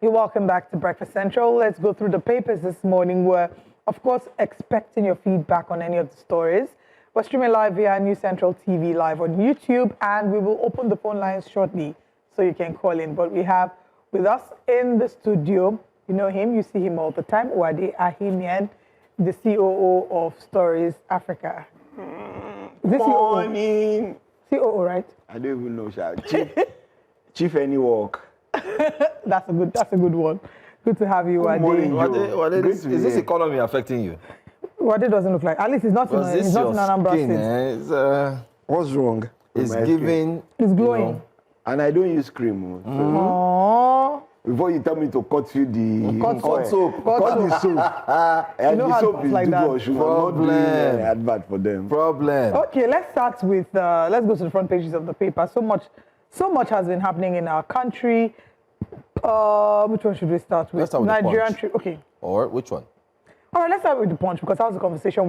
You're welcome back to Breakfast Central. Let's go through the papers this morning. We're, of course, expecting your feedback on any of the stories. We're streaming live via New Central TV live on YouTube, and we will open the phone lines shortly so you can call in. But we have with us in the studio, you know him, you see him all the time, Uade Ahimie, the COO of Stories Africa. Is this Morning. COO, right? I don't even know, Sha. Chief any work. That's a good one. Good to have you, Uade. Uade, is this economy affecting you? Uade doesn't look like. At least he's not in Anambra State. What's wrong? It's giving. It's glowing. You know, and I don't use cream. Aww. Before you tell me to cut you the cut soap. Cut the soap. And know the how soap is like do that. or should not doing advert for them. Problem. Okay, let's start with. Let's go to the front pages of the paper. So much has been happening in our country. Which one should we start with? Let's start with Nigerian. the Punch. Okay. Or which one? All right, let's start with the Punch because that was the conversation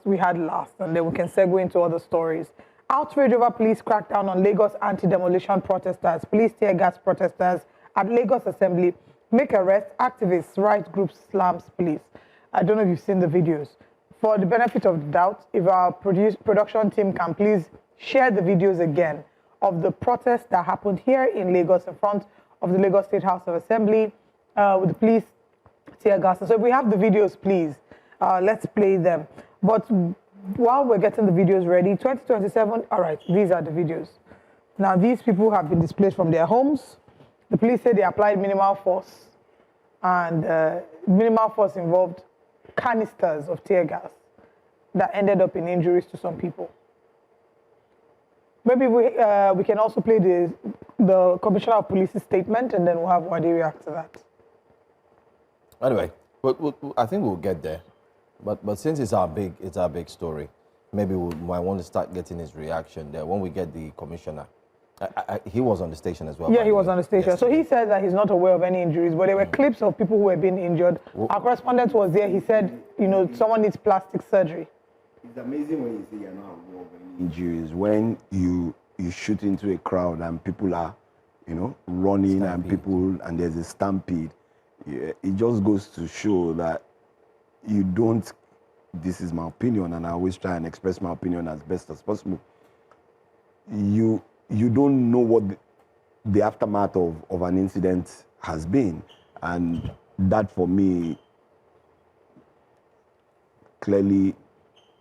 we had last, and then we can segue into other stories. Outrage over police crackdown on Lagos anti-demolition protesters. Police tear gas protesters at Lagos Assembly. Make arrest. Activists, right groups slams police. I don't know if you've seen the videos. For the benefit of the doubt, if our production team can please share the videos again of the protest that happened here in Lagos in front of the Lagos State House of Assembly with the police tear gas. So if we have the videos, please, let's play them. But while we're getting the videos ready, 2027, all right, these are the videos. Now, these people have been displaced from their homes. The police say they applied minimal force, and minimal force involved canisters of tear gas that ended up in injuries to some people. Maybe we can also play the Commissioner of Police's statement, and then we'll have Uade react to that. Anyway, I think we'll get there. But since it's our big story, maybe we might want to start getting his reaction there when we get the commissioner. He was on the station as well. Yeah, he was on the station. Yes. So he said that he's not aware of any injuries, but there were clips of people who were being injured. Our correspondent was there. He said, someone needs plastic surgery. It's amazing when you say you're not aware of any injuries. When you shoot into a crowd and people are, running and there's a stampede. Yeah, it just goes to show that you don't, this is my opinion, and I always try and express my opinion as best as possible. You don't know what the aftermath of an incident has been. And that, for me, clearly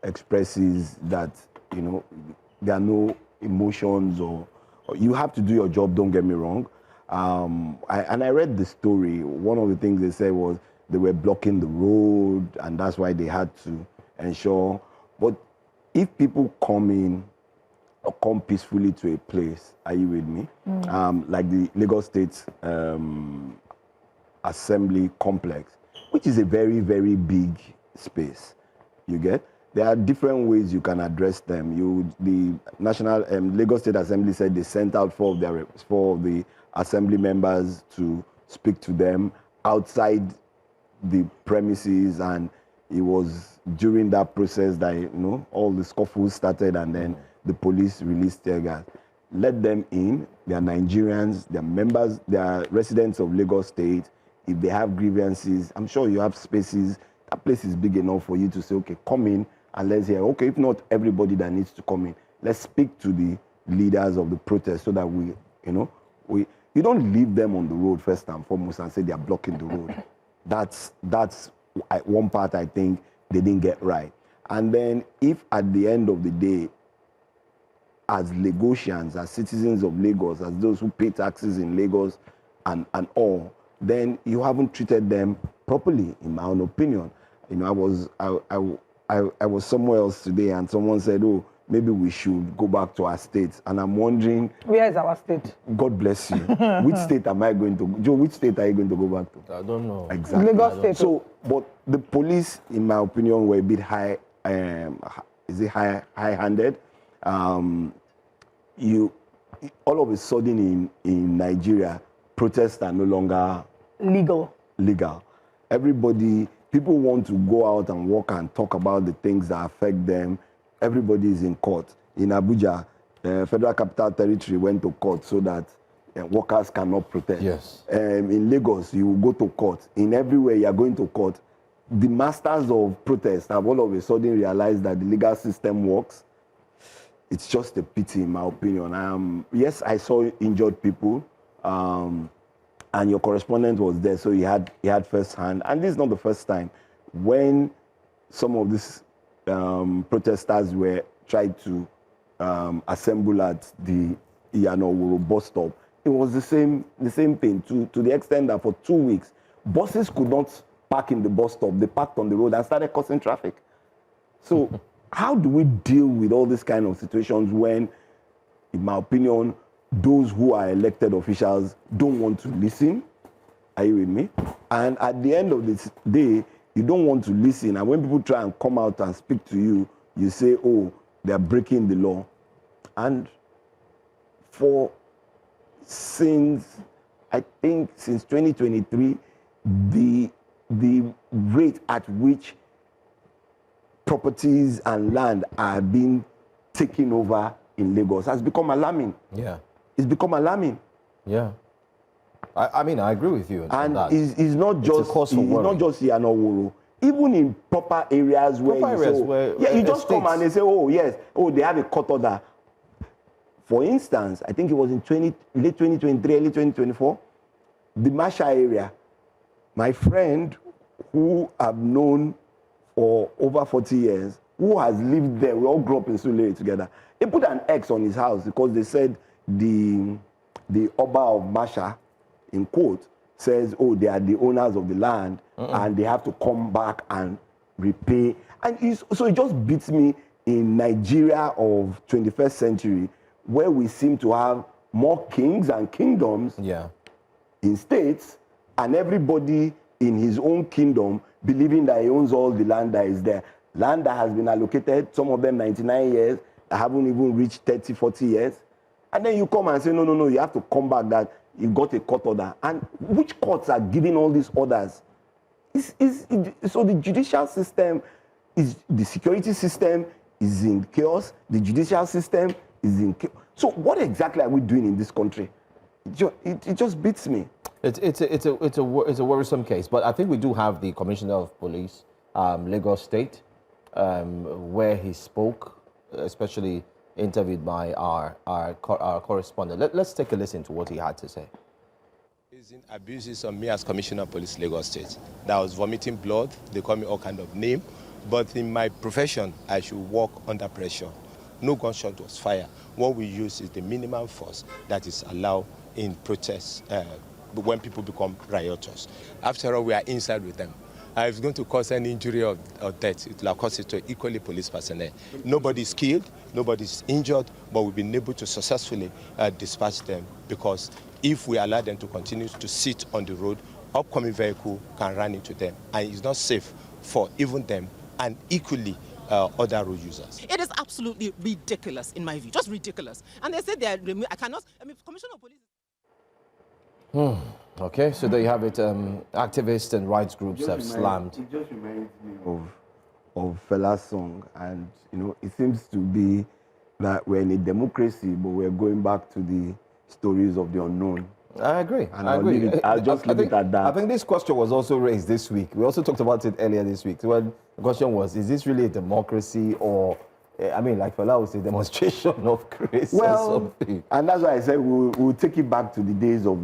expresses that, there are no emotions or you have to do your job, don't get me wrong. I read the story. One of the things they said was they were blocking the road, and that's why they had to ensure. But if people come in or come peacefully to a place, are you with me? Like the Lagos State Assembly complex, which is a very, very big space. You get? There are different ways you can address them. The National Lagos State Assembly said they sent out four of the assembly members to speak to them outside the premises, and it was during that process that all the scuffles started, and then the police released tear gas. Let them in. They are Nigerians. They are members. They are residents of Lagos State. If they have grievances, I'm sure you have spaces. That place is big enough for you to say, okay, come in and let's hear. Okay, if not everybody that needs to come in, let's speak to the leaders of the protest so that you don't leave them on the road first and foremost and say they are blocking the road. That's one part I think they didn't get right. And then if at the end of the day, as Lagosians, as citizens of Lagos, as those who pay taxes in Lagos and all, then you haven't treated them properly, in my own opinion. I was somewhere else today and someone said, oh, maybe we should go back to our state. And I'm wondering... Where is our state? God bless you. Which state am I going to... Joe, which state are you going to go back to? I don't know. Exactly. Lagos State. So, but the police, in my opinion, were a bit high-handed. All of a sudden in Nigeria, protests are no longer... Legal. Everybody... People want to go out and walk and talk about the things that affect them. Everybody is in court. In Abuja, the Federal Capital Territory went to court so that workers cannot protest. Yes. In Lagos, you go to court. In everywhere, you are going to court. The masters of protest have all of a sudden realized that the legal system works. It's just a pity, in my opinion. Yes, I saw injured people, and your correspondent was there, so he had first hand. And this is not the first time when some of these protesters were tried to assemble at the Iyana bus stop. It was the same thing to the extent that for 2 weeks, buses could not park in the bus stop. They parked on the road and started causing traffic. So how do we deal with all these kind of situations when, in my opinion, those who are elected officials don't want to listen? Are you with me? And at the end of this day, you don't want to listen. And when people try and come out and speak to you, you say, oh, they're breaking the law. And since 2023, the rate at which properties and land are being taken over in Lagos has become alarming. Yeah. It's become alarming. Yeah. I mean, I agree with you. And it's not just Iyana. Even in proper areas where you just come and they say, oh, yes, oh, they have a court order. For instance, I think it was in late 2023, early 2024, the Masha area, my friend who I've known for over 40 years, who has lived there, we all grew up in Sulere together, they put an X on his house because they said the Oba of Masha, in quote, says, oh, they are the owners of the land and they have to come back and repay. And so it just beats me in Nigeria of 21st century, where we seem to have more kings and kingdoms in states, and everybody in his own kingdom believing that he owns all the land that is there. Land that has been allocated, some of them 99 years, that haven't even reached 30, 40 years. And then you come and say, no, you have to come back that you got a court order. And which courts are giving all these orders? So the judicial system, the security system is in chaos. The judicial system is in chaos. So what exactly are we doing in this country? It just beats me. It's a worrisome case, but I think we do have the Commissioner of Police, Lagos State, where he spoke, especially interviewed by our correspondent. Let's take a listen to what he had to say. Abuses on me as Commissioner of Police, Lagos State. That was vomiting blood. They call me all kind of name. But in my profession, I should work under pressure. No gunshot was fired. What we use is the minimum force that is allowed in protests when people become rioters. After all, we are inside with them. If it's going to cause any injury or death, it will have caused it to equally police personnel. Nobody's killed, nobody's injured, but we've been able to successfully dispatch them, because if we allow them to continue to sit on the road, upcoming vehicle can run into them, and it's not safe for even them and equally other road users. It is absolutely ridiculous, in my view, just ridiculous. And they said they are, Commissioner of Police. Okay, so there you have it. Activists and rights groups have slammed. It just reminds me of Fela's song, and it seems to be that we're in a democracy, but we're going back to the stories of the unknown. I agree. And I'll leave it at that. I think this question was also raised this week. We also talked about it earlier this week. So the question was, is this really a democracy, or, like Fela would say, demonstration of grace or something? And that's why I said we'll take it back to the days of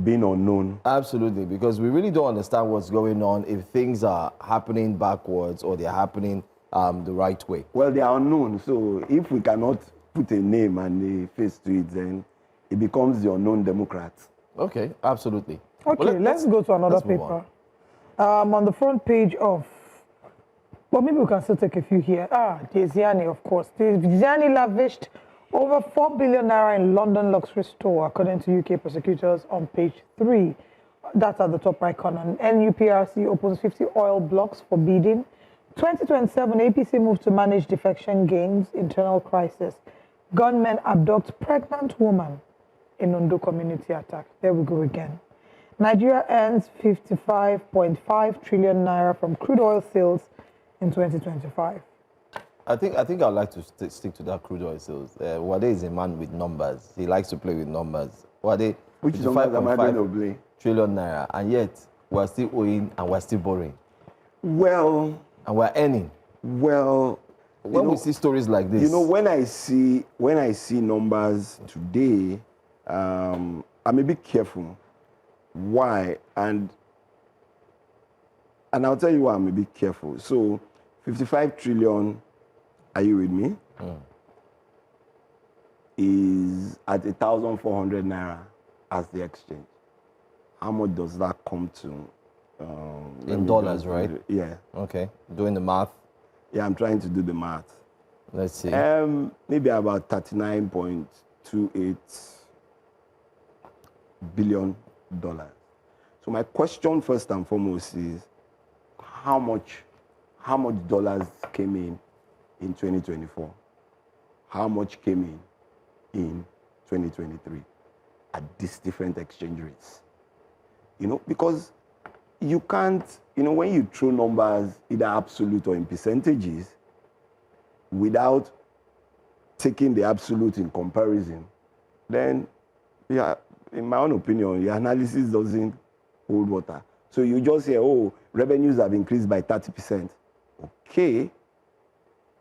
being unknown. Absolutely, because we really don't understand what's going on if things are happening backwards or they're happening the right way. Well, they are unknown, so if we cannot put a name and a face to it, then it becomes the unknown Democrats. Okay, absolutely. Okay, well, let's go to another paper. On the front page of, well, maybe we can still take a few here. Diziani, of course. Diziani lavished over 4 billion naira in London luxury store, according to UK prosecutors on page 3. That's at the top right corner. NUPRC opens 50 oil blocks for bidding. 2027, APC move to manage defection gains, internal crisis. Gunmen abduct pregnant woman in Ondo community attack. There we go again. Nigeria earns 55.5 trillion naira from crude oil sales in 2025. I think I'd like to stick to that crude oil sales. Uade is a man with numbers. He likes to play with numbers. Uade, Which numbers am I going to blame? trillion naira, and yet we're still owing and we're still borrowing. Well, and we're earning. Well, when we see stories like this, you know, when I see numbers today, I'm a bit careful. Why? And I'll tell you why I'm a bit careful. So, 55 trillion, are you with me? Is at 1,400 naira as the exchange. How much does that come to? In dollars, right? Yeah. Okay. Doing the math. Yeah, I'm trying to do the math. Let's see. Maybe about $39.28 billion. So my question first and foremost is, how much dollars came in 2024? How much came in 2023 at these different exchange rates? You know, because you can't, you know, when you throw numbers either absolute or in percentages without taking the absolute in comparison, then, yeah, in my own opinion, your analysis doesn't hold water. So you just say, oh, revenues have increased by 30%. Okay,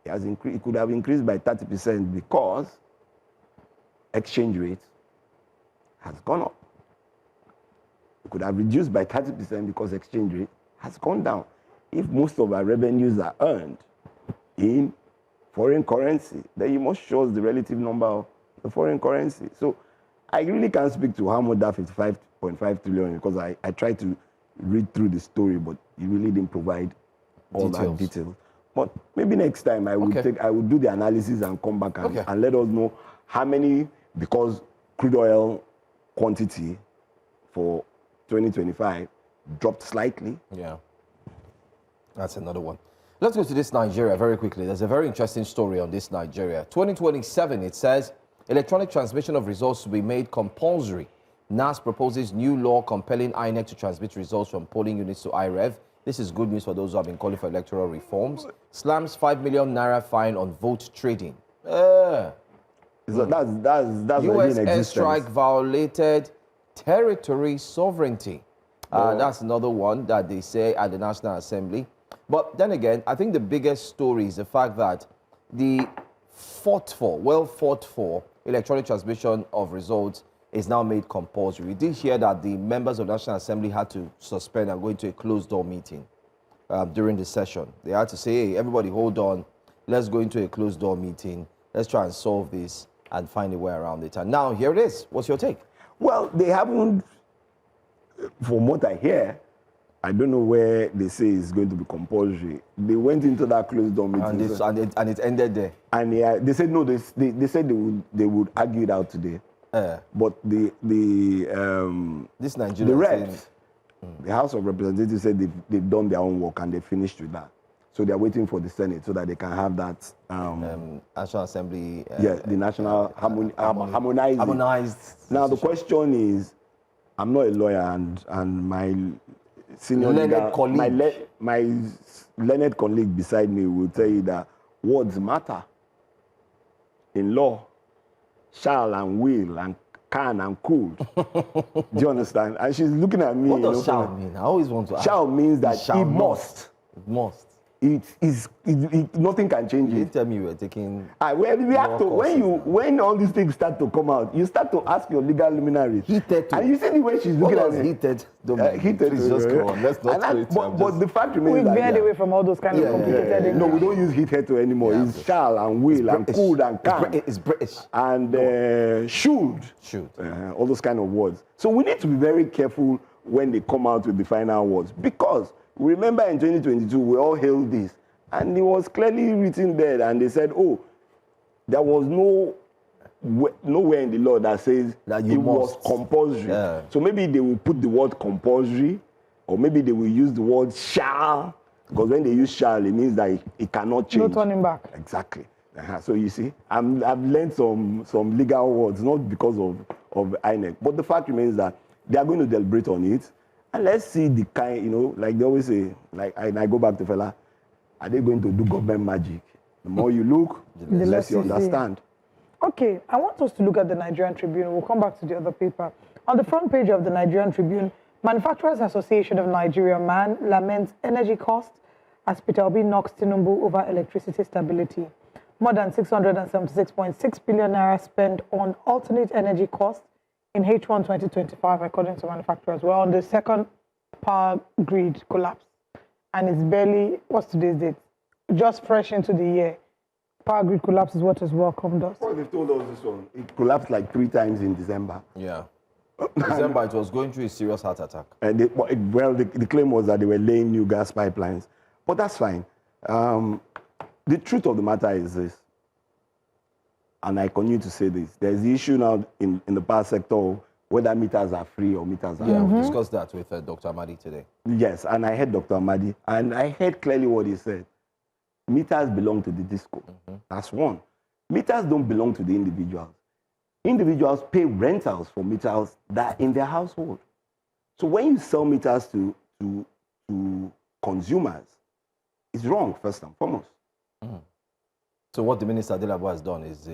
it could have increased by 30% because exchange rate has gone up. It could have reduced by 30% because exchange rate has gone down. If most of our revenues are earned in foreign currency, then you must show us the relative number of the foreign currency. So I really can't speak to how much that 55.5 trillion, because I tried to read through the story, but you really didn't provide all that detail. But maybe next time I would do the analysis and come back and let us know how many, because crude oil quantity for 2025 dropped slightly. Yeah, that's another one. Let's go to this Nigeria very quickly. There's a very interesting story on this Nigeria. 2027, it says, electronic transmission of results to be made compulsory. NAS proposes new law compelling INEC to transmit results from polling units to IREV. This is good news for those who have been calling for electoral reforms. Slams 5 million naira fine on vote trading. So that's US airstrike violated territory sovereignty. That's another one that they say at the National Assembly. But then again, I think the biggest story is the fact that the well fought for electronic transmission of results is now made compulsory. We did hear that the members of the National Assembly had to suspend and go into a closed-door meeting during the session. They had to say, hey, everybody hold on, let's go into a closed-door meeting, let's try and solve this and find a way around it. And now, here it is. What's your take? Well, they haven't, from what I hear, I don't know where they say it's going to be compulsory. They went into that closed-door meeting. And it ended there. And they said, no, they said they would argue it out today. But this Nigeria, the reps, the House of Representatives said they've done their own work and they finished with that. So they're waiting for the Senate so that they can have that National Assembly. The national harmonized. Now the question is, I'm not a lawyer, and my senior leader, my learned colleague beside me will tell you that words matter in law. Shall and will and can and could. Do you understand? And she's looking at me. What does shall mean? I always want to ask. Shall means that it must. It must. Nothing can change You it. tell me you were taking. Well, we have to. When all these things start to come out, you start to ask your legal luminaries. Heated. And you see the way she's looking at me. Heated. Heated. Please just go on. Let's not. But the fact remains we that veered away from all those kind of complicated things. No, we don't use heated to anymore. It's shall and will and could and can. It's British. And should. All those kind of words. So we need to be very careful when they come out with the final words, because remember in 2022 we all hailed this, and it was clearly written there, and they said, oh, there was nowhere in the law that says that it was compulsory. So maybe they will put the word compulsory, or maybe they will use the word shall, because when they use shall, it means that it cannot change. No turning back. Exactly. So you see, I've learned some legal words, not because of INEC, but the fact remains that they are going to deliberate on it, and let's see the kind, like they always say, and I go back to fella, are they going to do government magic? The more you look, the less you understand. Okay, I want us to look at the Nigerian Tribune. We'll come back to the other paper. On the front page of the Nigerian Tribune, Manufacturers Association of Nigeria MAN laments energy costs as Peter Obi knocks Tinubu over electricity stability. More than 676.6 billion naira spent on alternate energy costs in H1 2025, according to manufacturers. We're on the second power grid collapse, and it's barely, what's today's date? Just fresh into the year. Power grid collapse is what has welcomed us. Well, they've told us this one. It collapsed like 3 times in December. Yeah. December, it was going through a serious heart attack. And the claim was that they were laying new gas pipelines. But that's fine. The truth of the matter is this, and I continue to say this, there's the issue now in the power sector whether meters are free or meters are Yeah, not. we discussed that with Dr. Amadi today. Yes, and I heard Dr. Amadi, and I heard clearly what he said. Meters belong to the disco. That's one. Meters don't belong to the individuals. Individuals pay rentals for meters that are in their household. So when you sell meters to consumers, it's wrong, first and foremost. So what the Minister Adelabo has done is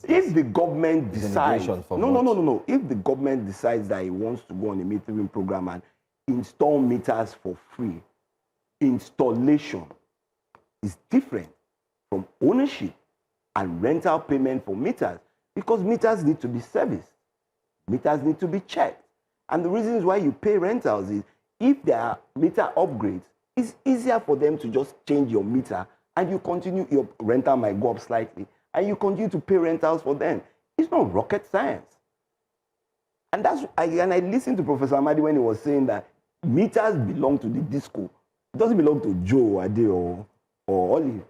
if the government decides, no. If the government decides that it wants to go on a metering program and install meters for free, installation is different from ownership and rental payment for meters, because meters need to be serviced. Meters need to be checked. And the reasons why you pay rentals is if there are meter upgrades, it's easier for them to just change your meter and you continue, your rental might go up slightly, and you continue to pay rentals for them. It's not rocket science. And I listened to Professor Amadi when he was saying that meters belong to the disco. It doesn't belong to Joe, Ade, or Olive.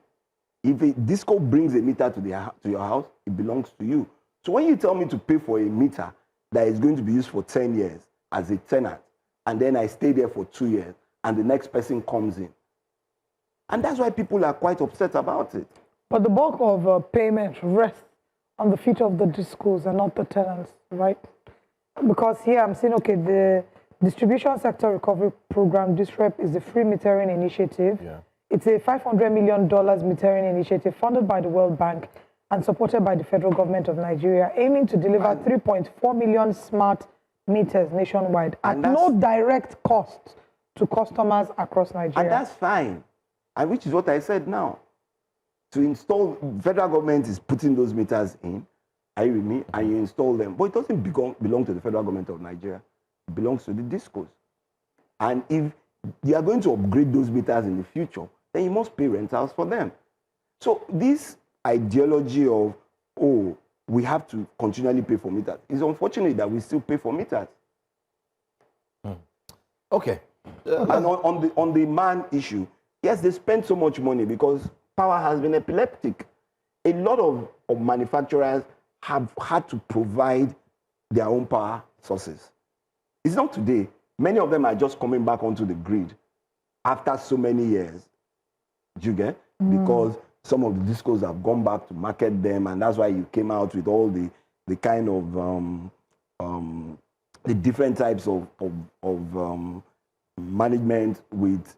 If a disco brings a meter to your house, it belongs to you. So when you tell me to pay for a meter that is going to be used for 10 years as a tenant, and then I stay there for 2 years, and the next person comes in, and that's why people are quite upset about it. But the bulk of payment rests on the feet of the discos and not the tenants, right? Because here I'm saying, okay, the Distribution Sector Recovery Program, DISREP, is a free metering initiative. Yeah. It's a $500 million metering initiative funded by the World Bank and supported by the federal government of Nigeria, aiming to deliver 3.4 million smart meters nationwide at no direct cost to customers across Nigeria. And that's fine. And which is what I said now. To install, federal government is putting those meters in, are you with me? And you install them. But it doesn't belong to the federal government of Nigeria. It belongs to the discos. And if you are going to upgrade those meters in the future, then you must pay rentals for them. So this ideology of, oh, we have to continually pay for meters, it's unfortunate that we still pay for meters. Okay. And on the man issue, yes, they spend so much money because power has been epileptic. A lot of manufacturers have had to provide their own power sources. It's not today. Many of them are just coming back onto the grid after so many years. Do you get? Because some of the discos have gone back to market them, and that's why you came out with all the kind of the different types of management with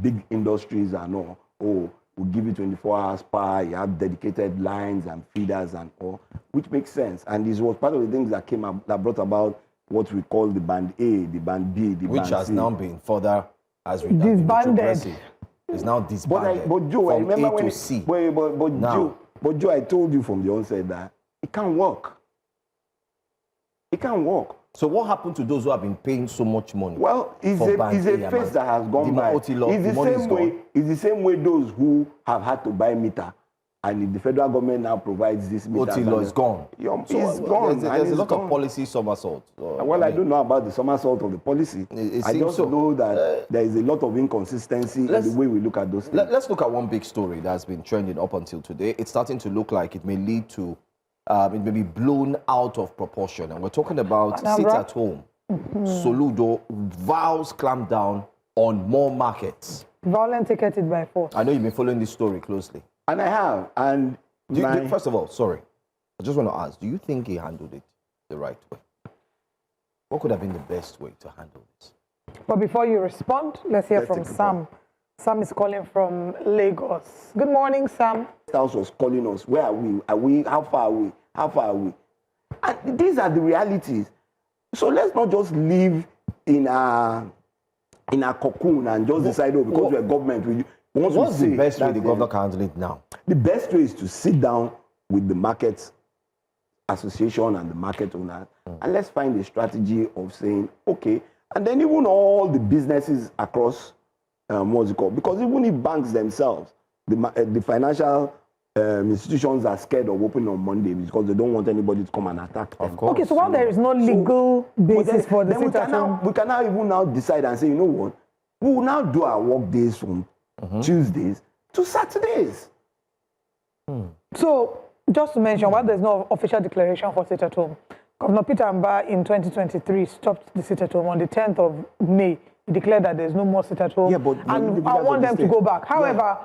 big industries and all. Oh, we'll give you 24 hours power, you have dedicated lines and feeders and all, which makes sense. And this was part of the things that came up, that brought about what we call the band A, the band B, the which band has C. now been further as we Disbanded. It's now disbanded. But Joe, I from remember A when to C. But Joe, I told you from the onset that it can't work. It can't work. So what happened to those who have been paying so much money? Well, it's a phase that has gone by. It's the same way those who have had to buy meter, and if the federal government now provides this meter, OT is gone. It's gone. There's a lot of policy somersault. Well, I don't know about the somersault of the policy. I just know that there is a lot of inconsistency in the way we look at those things. Let's look at one big story that's been trending up until today. It's starting to look like it may lead to, it may be blown out of proportion. And we're talking about sit at home. Soludo vows clamp down on more markets. Violent ticketed by force. I know you've been following this story closely. And I have. And first of all, sorry, I just want to ask, do you think he handled it the right way? What could have been the best way to handle this? But before you respond, let's hear from Sam. Sam is calling from Lagos. Good morning, Sam. House was calling us. Where are we? How far are we? How far are we? And these are the realities. So let's not just live in a cocoon and just decide, oh, because we're government, what's the best way the governor can handle it now? The best way is to sit down with the market association and the market owner, and let's find a strategy of saying, okay, and then even all the businesses across, what's it called? Because even if banks themselves, the financial institutions are scared of opening on Monday because they don't want anybody to come and attack them. Of course. Okay, so while there is no legal basis for the sit-at-home, we can now even now decide and say, you know what, we will now do our work days from Tuesdays to Saturdays. So, just to mention, while there's no official declaration for sit-at-home, Governor Peter Mbah in 2023 stopped the sit-at-home on the 10th of May. He declared that there's no more sit-at-home, and I want them to go back. However,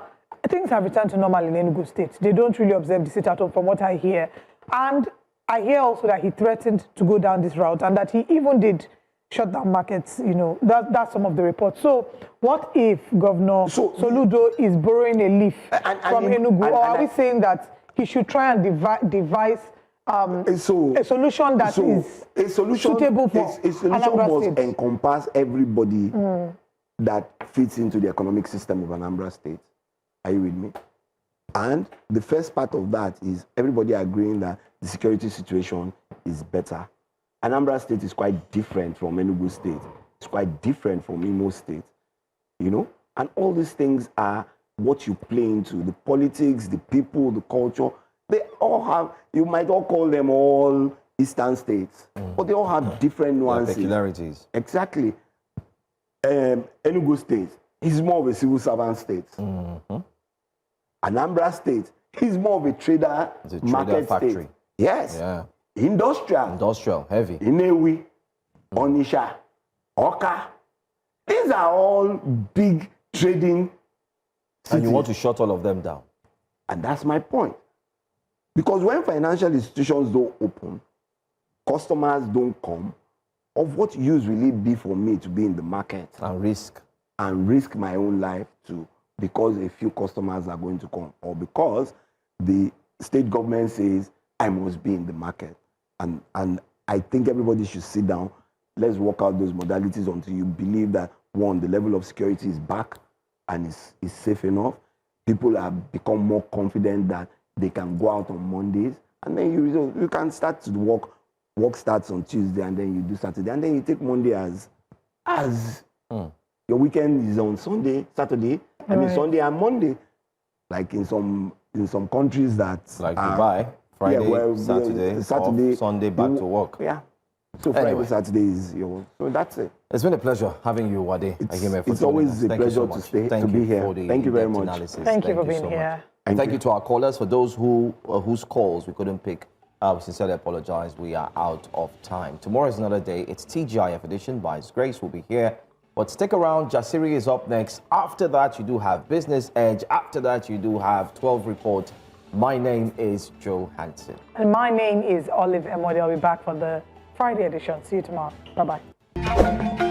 things have returned to normal in Enugu State. They don't really observe the sit-at-home from what I hear. And I hear also that he threatened to go down this route and that he even did shut down markets, you know. That's some of the reports. So what if Governor Soludo is borrowing a leaf from Enugu? Or are we saying that he should try and devise a solution that is suitable for a solution must encompass everybody that fits into the economic system of Anambra State. Are you with me? And the first part of that is everybody agreeing that the security situation is better. Anambra State is quite different from Enugu State. It's quite different from Imo State, you know? And all these things are what you play into, the politics, the people, the culture. They all have, you might all call them all Eastern states, but they all have different nuances. Peculiarities. Exactly. Enugu State is more of a civil servant state. Anambra State is more of a trader market factory. State. Yes. Yeah. Industrial, heavy. Inewi, Onisha, Oka. These are all big trading cities. And you want to shut all of them down. And that's my point. Because when financial institutions don't open, customers don't come, of what use will it be for me to be in the market? And risk my own life too, because a few customers are going to come, or because the state government says I must be in the market. And I think everybody should sit down. Let's work out those modalities until you believe that, one, the level of security is back and is safe enough. People have become more confident that they can go out on Mondays, and then you can start to work. Work starts on Tuesday, and then you do Saturday, and then you take Monday as your weekend is on Sunday, Saturday, I mean Sunday and Monday, like in some countries that like Dubai, Friday, Saturday, off, Sunday back to work. Yeah. So Friday, Saturday is yours. So that's it. It's been a pleasure having you, Uade Ahimie. It's always a pleasure to be here. Thank you very much. Thank you for being here. Thank you to our callers. For those whose calls we couldn't pick, we sincerely apologize. We are out of time. Tomorrow is another day. It's TGIF edition. By His Grace will be here. But stick around. Jasiri is up next. After that, you do have Business Edge. After that, you do have 12 Report. My name is Joe Hansen. And my name is Olive Emodi. I'll be back for the Friday edition. See you tomorrow. Bye-bye.